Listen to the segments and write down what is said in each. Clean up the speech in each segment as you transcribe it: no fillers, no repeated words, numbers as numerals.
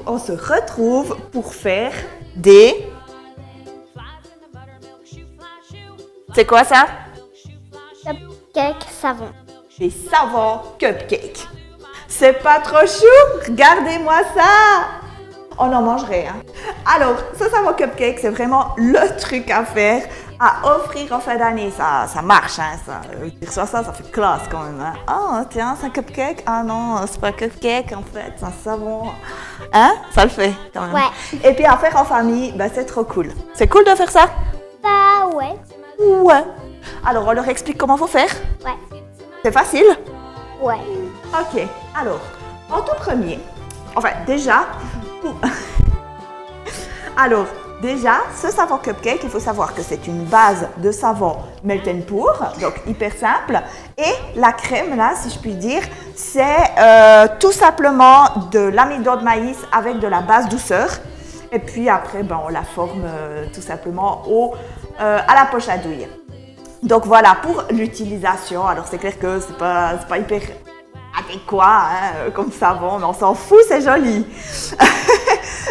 on se retrouve pour faire des... C'est quoi ça? Cupcake savon. Des savons cupcakes. C'est pas trop chou? Regardez-moi ça! On en mangerait, hein? Alors, ce savon cupcake, c'est vraiment le truc à faire, à offrir en fin d'année. Ça marche, hein? Tu reçois ça fait classe quand même, hein? Oh, tiens, c'est un cupcake? Ah non, c'est pas un cupcake en fait, c'est un savon. Hein? Ça le fait quand même. Ouais. Et puis à faire en famille, bah, c'est trop cool. C'est cool de faire ça? Bah ouais. Ouais. Alors, on leur explique comment faut faire? Ouais. C'est facile? Ouais. Ok, alors, en tout premier, enfin déjà, alors déjà, ce savon cupcake, il faut savoir que c'est une base de savon melt and pour, donc hyper simple, et la crème là, si je puis dire, c'est tout simplement de l'amidon de maïs avec de la base douceur, et puis après, ben, on la forme tout simplement à la poche à douille. Donc voilà pour l'utilisation. Alors c'est clair que c'est pas hyper adéquat hein, comme savon, mais on s'en fout, c'est joli.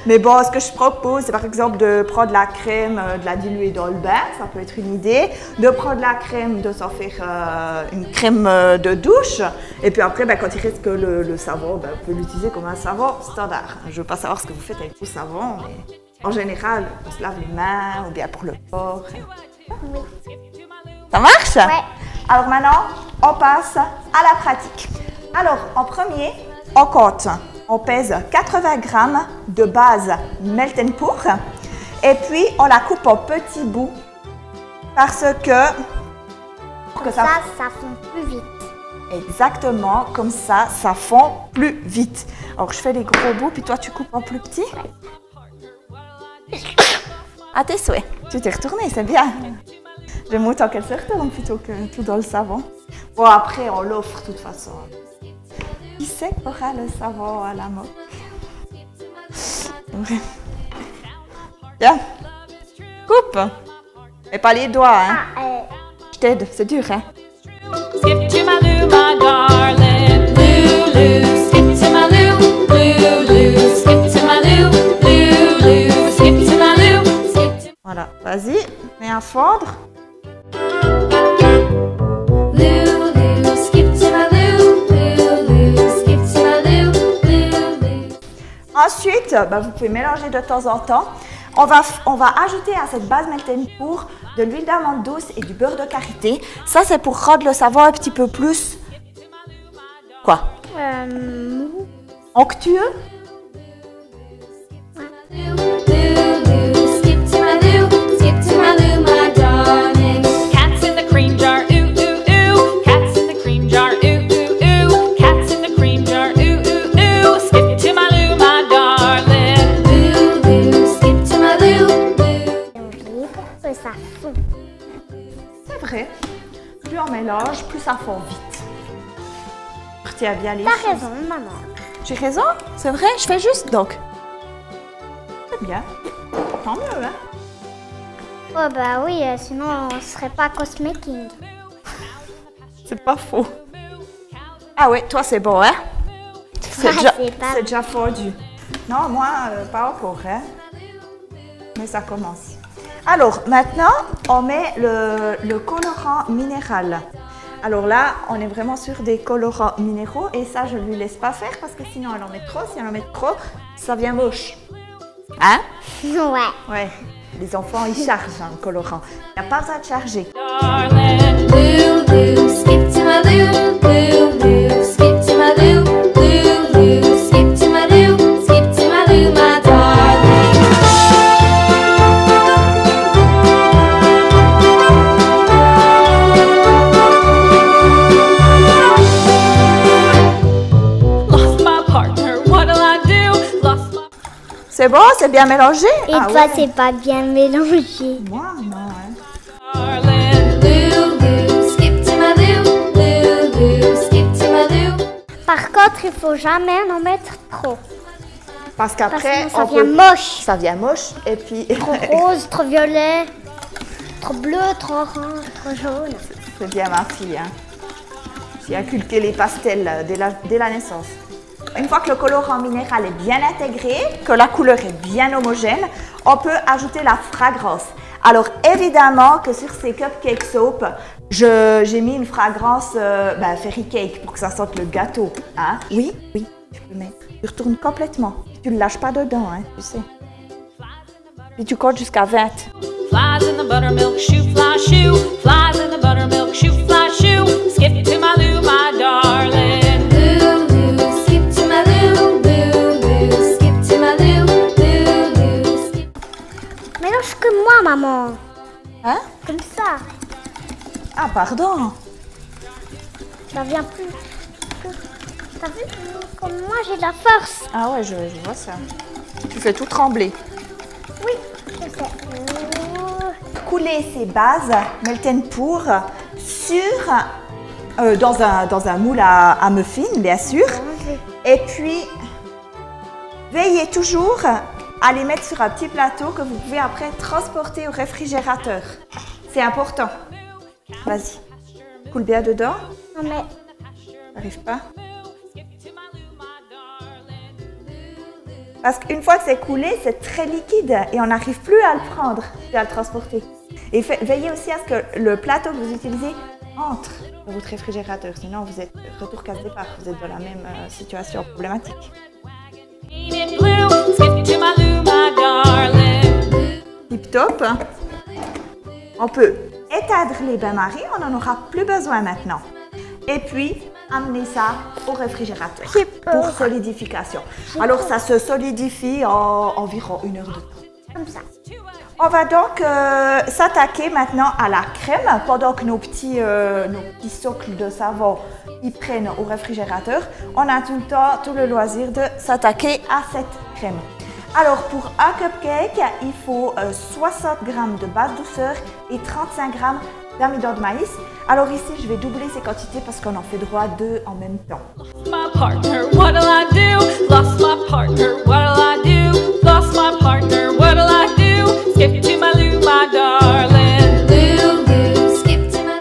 Mais bon, ce que je propose, c'est par exemple de prendre la crème, de la diluer dans le bain, ça peut être une idée. De prendre la crème, de s'en faire une crème de douche. Et puis après, ben, quand il reste que le savon, ben, on peut l'utiliser comme un savon standard. Je ne veux pas savoir ce que vous faites avec vos savons, mais en général, on se lave les mains ou bien pour le corps. Oui. Ça marche? Ouais. Alors maintenant, on passe à la pratique. Alors, en premier, on compte. On pèse 80 grammes de base melt and pour. Et puis, on la coupe en petits bouts parce que Ça fond plus vite. Exactement, comme ça fond plus vite. Alors, je fais les gros bouts, puis toi, tu coupes en plus petit. À tes souhaits. Tu t'es retournée, c'est bien. J'aime autant qu'elle se retourne plutôt que tout dans le savon. Bon, après, on l'offre de toute façon. Qui sait qu'aura le savon à la moque? Tiens, coupe. Et pas les doigts, hein. Je t'aide, c'est dur, hein. Skip to my Lou, my darling Lulu. Skip to my Lou, Lulu. Skip to my Lou, Lulu. Skip to my Lou, skip to Voilà, vas-y, mets à fondre. Lulu. Skip to my Lou, Lulu. Skip to my Lou, Lulu. Ensuite, bah, vous pouvez mélanger de temps en temps. On va ajouter à cette base melt and pour de l'huile d'amande douce et du beurre de karité. Ça, c'est pour rendre le savon un petit peu plus... Quoi? Onctueux? Lulu. Skip to my Lou, skip to my Lou, my darling. Cats in the cream jar, ooh, ooh, ooh. Cats in the cream jar, ooh, ooh, ooh. Cats in the cream jar, ooh, ooh, ooh. Skip to my Lou, my darling. Lulu. Skip to my Lou, Lulu. Pour que ça fond. C'est vrai. Plus on mélange, plus ça fond vite. Retiens bien les T'as choses. raison, maman. J'ai raison? C'est vrai? Je fais juste donc. C'est bien. Tant mieux, hein? Oh bah oui, sinon on serait pas cosmaking. C'est pas faux. Ah oui, toi c'est bon, hein? C'est Ouais, déjà, c'est pas- c'est déjà fondu. Non, moi, pas encore, hein? Mais ça commence. Alors, maintenant, on met le colorant minéral. Alors là, on est vraiment sur des colorants minéraux et ça, je ne lui laisse pas faire parce que sinon, elle en met trop. Si elle en met trop, ça vient moche. Hein? Ouais. Ouais. Les enfants, ils chargent un colorant. Il n'y a pas besoin de charger. Darling Lulu. Skip to my Lou, Lulu. Skip to my Lou, Lulu. Skip to my Lou, skip to my Lou, my darling. Lost my partner, what'll I do? Lost my C'est bon? C'est bien mélangé? Et Ah toi, ouais. c'est pas bien mélangé. Moi, non, hein. darling Lulu. Skip to my Lou, Lulu. Skip to my Lou. Par contre, il faut jamais en mettre trop. Parce Parce qu'après, que ça on vient peut- moche. Ça vient moche et puis Trop rose, trop violet, trop bleu, trop orange, trop jaune. c'est bien ma fille. Hein. J'ai inculqué les pastels dès la naissance. Une fois que le colorant minéral est bien intégré, que la couleur est bien homogène, on peut ajouter la fragrance. Alors évidemment que sur ces cupcake soap, j'ai mis une fragrance fairy cake pour que ça sente le gâteau. Hein? Oui, oui, tu peux mettre. Tu retournes complètement. Tu ne le lâches pas dedans, hein, tu sais. Puis tu comptes jusqu'à 20. Flies in the buttermilk shoe, fly shoe. Flies in the buttermilk shoe, fly shoe. Skip to my Lou, my darling. Lou, Lou, skip to my Lou, Lou, Lou, skip to my Lou, Lou, Lou, skip. Mélange comme moi, maman. Hein? Comme ça. Ah, pardon. Ça vient plus. T'as vu? Comme moi, j'ai de la force. Ah ouais, je vois ça. Tu fais tout trembler. Oui, je sais. Couler ces bases Melten Pour sur, dans un moule à muffins, bien sûr. Et puis, veillez toujours à les mettre sur un petit plateau que vous pouvez après transporter au réfrigérateur. C'est important. Vas-y, coule bien dedans. Non mais, T'arrives pas? Parce qu'une fois que c'est coulé, c'est très liquide et on n'arrive plus à le prendre et à le transporter. Et veillez aussi à ce que le plateau que vous utilisez entre dans votre réfrigérateur. Sinon, vous êtes retour casse départ. Vous êtes dans la même situation problématique. Painted blue, skip to my Lou, my darling. Tip top. On peut éteindre les bains-maries. On n'en aura plus besoin maintenant. Et puis, amener ça au réfrigérateur pour solidification. Alors, ça se solidifie en environ 1 heure de temps. comme ça. On va donc s'attaquer maintenant à la crème pendant que nos petits socles de savon ils prennent au réfrigérateur. On a tout le temps, tout le loisir de s'attaquer à cette crème. Alors pour un cupcake, il faut 60 g de base douceur et 35 g d'amidon de maïs. Alors ici, je vais doubler ces quantités parce qu'on en fait droit à 2 en même temps. My partner, what'll I do? Lost my partner, what'll I do? Lost my partner, what'll I do? Skip to my Lou, my darling. Lou, Lou, skip to my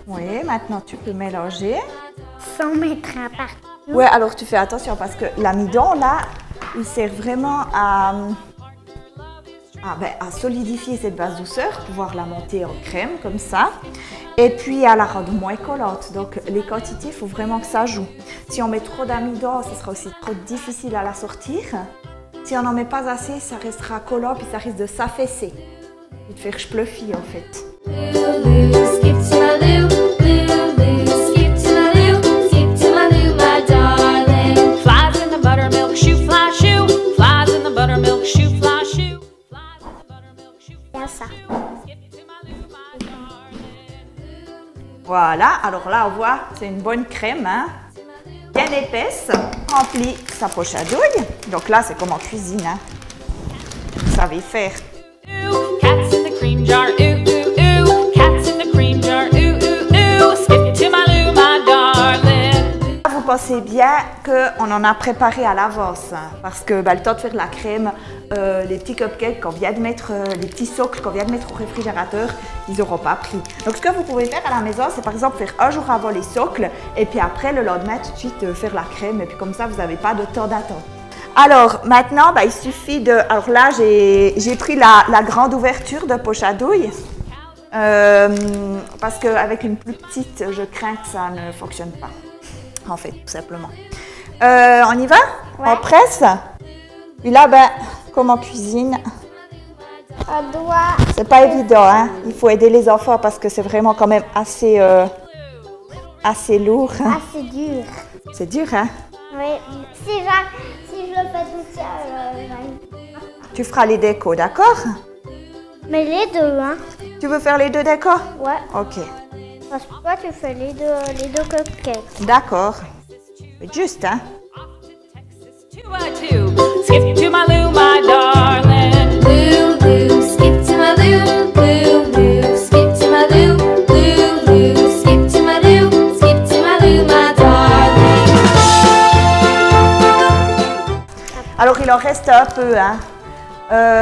Oui, maintenant tu peux mélanger. Sans mettre un partout. Ouais, alors tu fais attention parce que l'amidon là, il sert vraiment à solidifier cette base douceur, pouvoir la monter en crème comme ça, et puis à la rendre moins collante. Donc les quantités, il faut vraiment que ça joue. Si on met trop d'amidon, ce sera aussi trop difficile à la sortir. Si on n'en met pas assez, ça restera collant puis ça risque de s'affaisser et de faire spluffy en fait. Lou, Lou, skip to my Lou, Lou, Lou, skip to my Lou, skip to my Lou, my darling. Flies in the buttermilk shoe, fly shoe. Flies in the buttermilk shoe, fly shoe. Flies in the buttermilk shoe, Bien ça. skip to my Lou, my darling. Voilà, alors là on voit, c'est une bonne crème, hein, bien épaisse, remplie sa poche à douille. Donc là c'est comme en cuisine, hein. Vous savez faire. Ooh, cats in the cream jar, ooh, ooh, ooh. Cats in the cream jar, ooh, ooh, ooh. Skip to my Lou, my darling. Vous pensez bien qu'on en a préparé à l'avance, hein, parce que le temps de faire la crème, les petits cupcakes qu'on vient de mettre, les petits socles qu'on vient de mettre au réfrigérateur, ils n'auront pas pris. Donc ce que vous pouvez faire à la maison, c'est par exemple faire un jour avant les socles et puis après le lendemain tout de suite faire la crème et puis comme ça vous n'avez pas de temps d'attente. Alors maintenant, il suffit de... Alors là, j'ai pris la grande ouverture de poche à douille parce qu'avec une plus petite, je crains que ça ne fonctionne pas, en fait, tout simplement. On y va? Ouais. On presse? Puis là, comme en cuisine, On doit. c'est pas évident, hein? Il faut aider les enfants parce que c'est vraiment quand même assez lourd. Hein? Ah, c'est dur. C'est dur, hein? Oui. Si je le fais tout seul, j'arrive. Tu feras les décos, d'accord? Mais les deux, hein. Tu veux faire les deux décos? Ouais. Ok, Parce que toi, tu fais les deux cupcakes. d'accord. C'est juste, hein? 2 skip to my Lou, my darling. Lou, Lou, skip to my Lou, Lou, Lou, skip to my Lou, Lou, Lou, skip to my Lou, skip to my Lou, my darling. Alors, il en reste un peu, hein.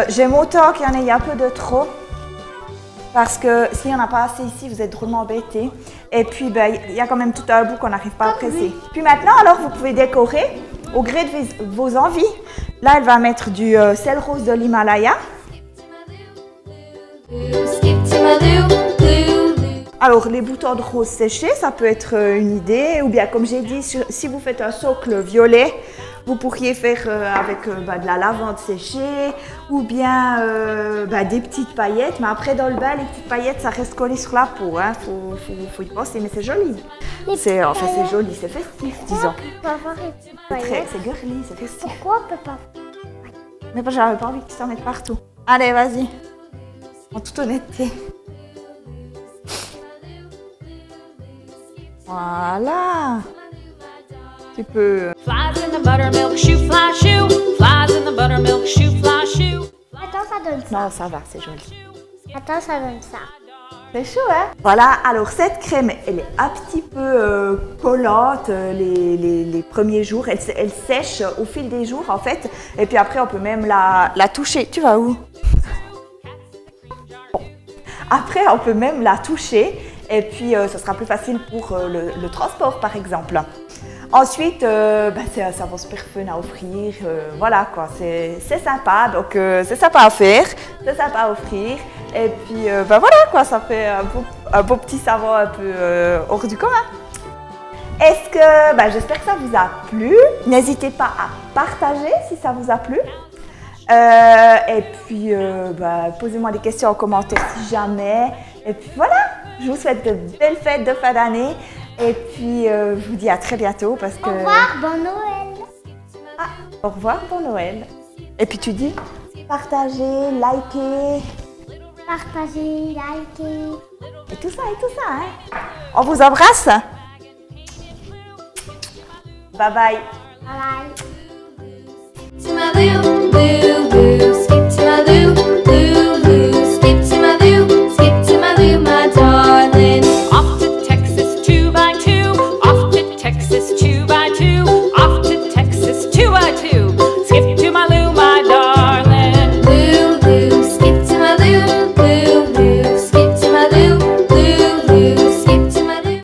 J'aime autant qu'il y en ait un peu de trop. parce que s'il n'y en a pas assez ici, vous êtes drôlement embêtés. Et puis, ben, il y a quand même tout un bout qu'on n'arrive pas à presser. Puis maintenant, alors, vous pouvez décorer au gré de vos envies. Là, elle va mettre du sel rose de l'Himalaya. Skip to my loo, loo, loo. Alors, les boutons de rose séchés, ça peut être une idée. Ou bien, comme j'ai dit, si vous faites un socle violet, vous pourriez faire avec de la lavande séchée ou bien des petites paillettes. Mais après, dans le bain, les petites paillettes, ça reste collé sur la peau. Hein. Faut y penser, mais c'est joli. C'est joli, c'est festif, disons. On peut avoir une petite paillette. C'est girly, c'est festif. Pourquoi on peut pas? Mais moi, j'avais pas envie que tu t'en mettes partout. Allez, vas-y. En toute honnêteté. Voilà. Tu peux... Flies in the buttermilk shoe, fly shoe. Flies in the buttermilk shoe, fly shoe. Attends, ça donne ça. Non, ça va, c'est joli. Attends, ça donne ça. C'est chaud, hein? Voilà, alors cette crème, elle est un petit peu collante les premiers jours. Elle sèche au fil des jours, en fait. Et puis après, on peut même la toucher. Tu vas où? Bon. Après, on peut même la toucher. Et puis, ce sera plus facile pour le transport, par exemple. Ensuite, c'est un savon super fun à offrir. Voilà, quoi. C'est sympa. Donc, c'est sympa à faire. C'est sympa à offrir. Et puis, voilà, quoi. Ça fait un beau petit savon un peu hors du commun. Est-ce que... j'espère que ça vous a plu. N'hésitez pas à partager si ça vous a plu. Et puis, posez-moi des questions en commentaire si jamais. Et puis, voilà. Je vous souhaite de belles fêtes de fin d'année. Et puis, je vous dis à très bientôt parce que... Au revoir, bon Noël. Ah, au revoir, bon Noël. Et puis tu dis, partagez, likez. Partagez, likez. Et tout ça, hein. On vous embrasse. Bye bye. Bye bye. To my loo, loo.